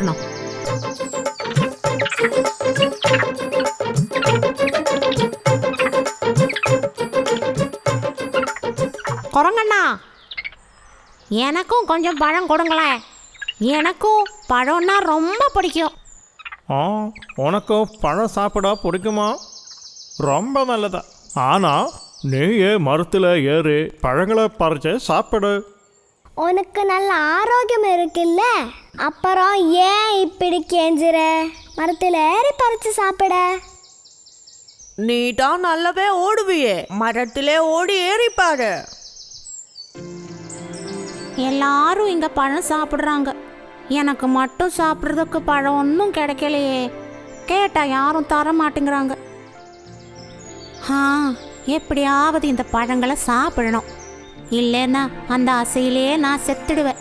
காட்டணும். குரங்கண்ணா, எனக்கும் கொஞ்சம் பழம் கொடுங்களேன். எனக்கும் பழம்னா ரொம்ப பிடிக்கும். உனக்கும் பழம் சாப்பிட பிடிக்குமா? ரொம்ப நல்லதா. ஆனால் நீயே மரத்தில் ஏறி பழங்களை பறிச்சு சாப்பிடு. உனக்கு நல்ல ஆரோக்கியம் இருக்குல்ல, அப்புறம் ஏன் இப்படி கெஞ்சுற? மரத்தில் ஏறி பறிச்சு சாப்பிட. நீ தான் நல்லாவே ஓடுவியே, மரத்திலே ஓடி ஏறிப்பாரு. எல்லாரும் இங்க பழம் சாப்பிட்றாங்க, எனக்கு மட்டும் சாப்பிட்றதுக்கு பழம் ஒன்றும் கிடைக்கலையே. கேட்டா யாரும் தர மாட்டேங்கிறாங்க. எப்படியாவது இந்த பழங்களை சாப்பிடணும், இல்லைன்னா அந்த ஆசையிலே நான் செத்துடுவேன்.